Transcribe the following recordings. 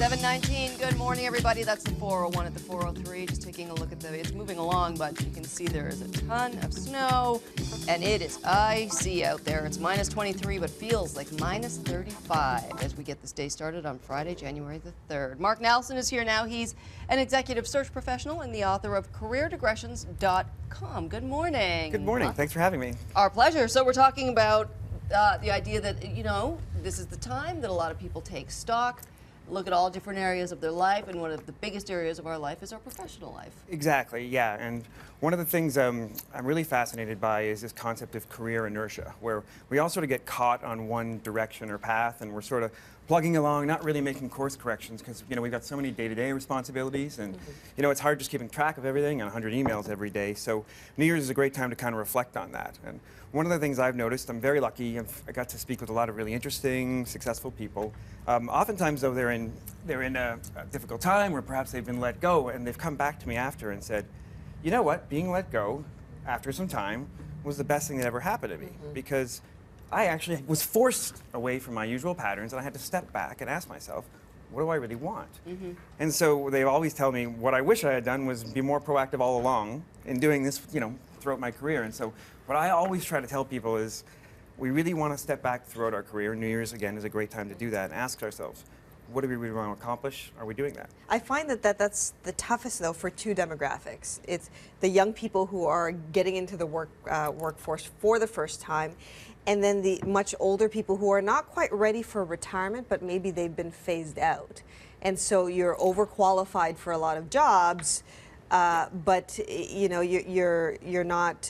7:19. Good morning, everybody. That's the 401 at the 403. Just taking a look at it's moving along, but you can see there is a ton of snow, and it is icy out there. It's minus 23, but feels like minus 35 as we get this day started on Friday, January the 3rd. Mark Nelson is here now. He's an executive search professional and the author of CareerDigressions.com. Good morning. Good morning. Thanks for having me. Our pleasure. So we're talking about the idea that, this is the time that a lot of people take stock, look at all different areas of their life, and one of the biggest areas of our life is our professional life. Exactly, yeah. And one of the things I'm really fascinated by is this concept of career inertia, where we all sort of get caught on one direction or path, and we're sort of plugging along, not really making course corrections, because we've got so many day-to-day responsibilities, and it's hard just keeping track of everything and 100 emails every day. So New Year's is a great time to kind of reflect on that. And one of the things I've noticed, I'm very lucky, I got to speak with a lot of really interesting, successful people. Oftentimes, though, they're in a difficult time, or perhaps they've been let go, and they've come back to me after and said, you know what, being let go after some time was the best thing that ever happened to me, because I actually was forced away from my usual patterns, and I had to step back and ask myself, what do I really want? And so they always tell me what I wish I had done was be more proactive all along in doing this, throughout my career. And so what I always try to tell people is we really want to step back throughout our career. New Year's, again, is a great time to do that and ask ourselves, what do we really want to accomplish? Are we doing that? I find that's the toughest, though, for two demographics. It's the young people who are getting into the workforce for the first time, and then the much older people who are not quite ready for retirement, but maybe they've been phased out. And so you're overqualified for a lot of jobs, but you're not,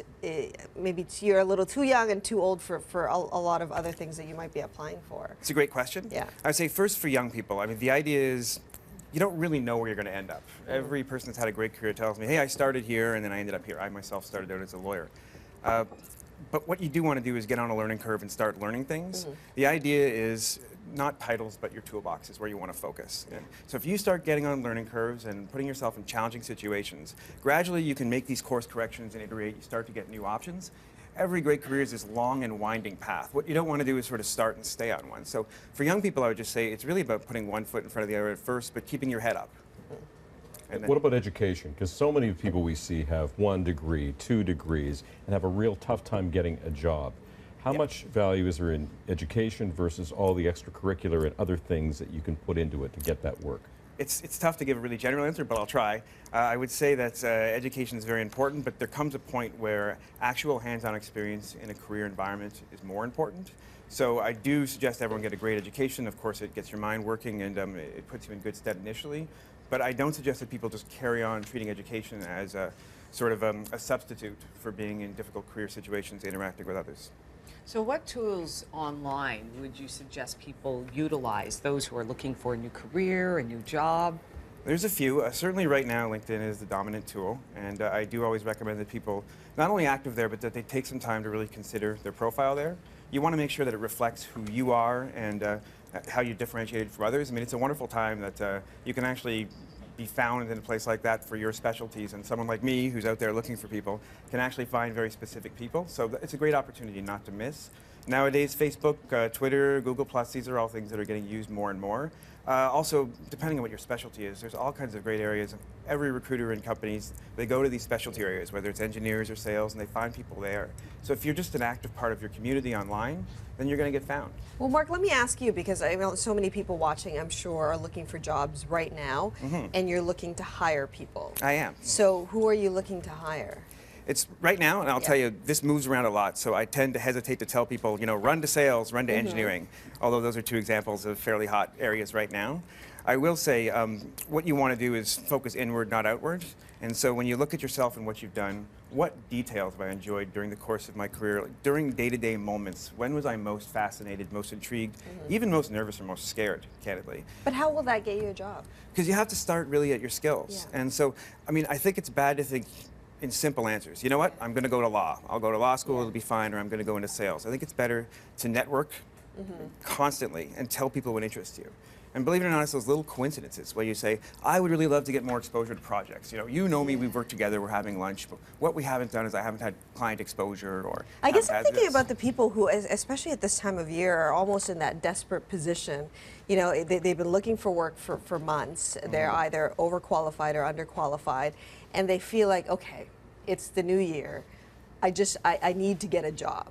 maybe you're a little too young and too old for a lot of other things that you might be applying for. It's a great question. Yeah. I would say first for young people, the idea is you don't really know where you're going to end up. Every person that's had a great career tells me, hey, I started here and then I ended up here. I myself started out as a lawyer. But what you do want to do is get on a learning curve and start learning things. The idea is not titles, but your toolbox is where you want to focus. And so if you start getting on learning curves and putting yourself in challenging situations, gradually you can make these course corrections and iterate. You start to get new options. Every great career is this long and winding path. What you don't want to do is sort of start and stay on one. So for young people, I would just say it's really about putting one foot in front of the other at first, but keeping your head up. What about education? Because so many people we see have 1 degree, 2 degrees, and have a real tough time getting a job. How much value is there in education versus all the extracurricular and other things that you can put into it to get that work? It's tough to give a really general answer, but I'll try. I would say that education is very important, but there comes a point where actual hands-on experience in a career environment is more important. So I do suggest everyone get a great education. Of course, it gets your mind working and it puts you in good stead initially. But I don't suggest that people just carry on treating education as a sort of a substitute for being in difficult career situations, interacting with others. So what tools online would you suggest people utilize, those who are looking for a new career, a new job? There's a few. Certainly right now, LinkedIn is the dominant tool, and I do always recommend that people not only active there, but that they take some time to really consider their profile there. You want to make sure that it reflects who you are and how you differentiate from others. It's a wonderful time that you can actually be found in a place like that for your specialties, and someone like me who's out there looking for people can actually find very specific people. So it's a great opportunity not to miss. Nowadays, Facebook, Twitter, Google+, these are all things that are getting used more and more. Also, depending on what your specialty is, there's all kinds of great areas. Every recruiter in companies, they go to these specialty areas, whether it's engineers or sales, and they find people there. So if you're just an active part of your community online, then you're going to get found. Well, Mark, let me ask you, because I know so many people watching, I'm sure, are looking for jobs right now, and you're looking to hire people. I am. So who are you looking to hire? It's right now, and I'll tell you, this moves around a lot, so I tend to hesitate to tell people, run to sales, run to engineering, although those are two examples of fairly hot areas right now. I will say what you want to do is focus inward, not outward. And so when you look at yourself and what you've done, what details have I enjoyed during the course of my career, during day-to-day moments? When was I most fascinated, most intrigued, even most nervous or most scared, candidly? But how will that get you a job? Because you have to start really at your skills. Yeah. And so, I think it's bad to think in simple answers. You know what? I'm going to go to law. I'll go to law school, it'll be fine, or I'm going to go into sales. I think it's better to network constantly and tell people what interests you. And believe it or not, it's those little coincidences where you say, I would really love to get more exposure to projects. You know me, we've worked together, we're having lunch, but what we haven't done is I haven't had client exposure or I guess I'm haven't had thinking this. about the people who, especially at this time of year, are almost in that desperate position. You know, they've been looking for work for months. They're either overqualified or underqualified, and they feel like, okay, it's the new year. I need to get a job.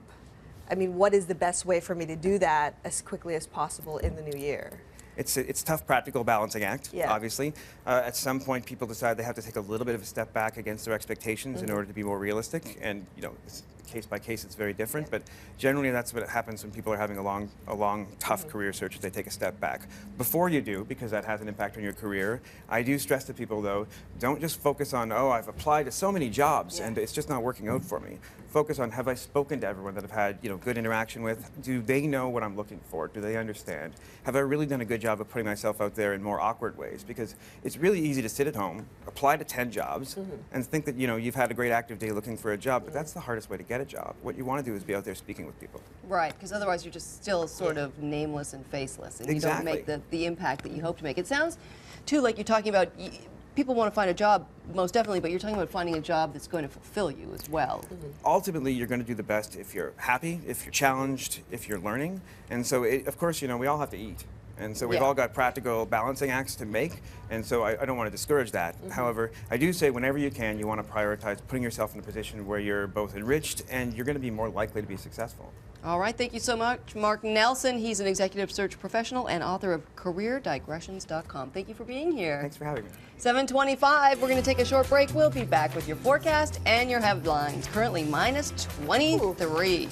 I mean, what is the best way for me to do that as quickly as possible in the new year? It's a tough practical balancing act, Yeah. obviously. At some point, people decide they have to take a little bit of a step back against their expectations in order to be more realistic. And, it's case by case, it's very different. But generally, that's what happens when people are having a long, tough career search, is they take a step back. Before you do, because that has an impact on your career, I do stress to people, though, don't just focus on, oh, I've applied to so many jobs and it's just not working out for me. Focus on, have I spoken to everyone that I've had good interaction with? Do they know what I'm looking for? Do they understand? Have I really done a good job of putting myself out there in more awkward ways? Because it's really easy to sit at home, apply to 10 jobs, and think that you've had a great active day looking for a job, but that's the hardest way to get a job. What you want to do is be out there speaking with people. Right, because otherwise you're just still sort of nameless and faceless, and you Exactly. don't make the impact that you hope to make. It sounds, too, like you're talking about people want to find a job, most definitely, but you're talking about finding a job that's going to fulfill you as well. Ultimately, you're going to do the best if you're happy, if you're challenged, if you're learning. And so, of course, we all have to eat. And so we've Yeah. all got practical balancing acts to make. And so I don't want to discourage that. However, I do say whenever you can, you want to prioritize putting yourself in a position where you're both enriched and you're going to be more likely to be successful. All right, thank you so much, Mark Nelson. He's an executive search professional and author of CareerDigressions.com. Thank you for being here. Thanks for having me. 7:25, we're going to take a short break. We'll be back with your forecast and your headlines. Currently minus 23.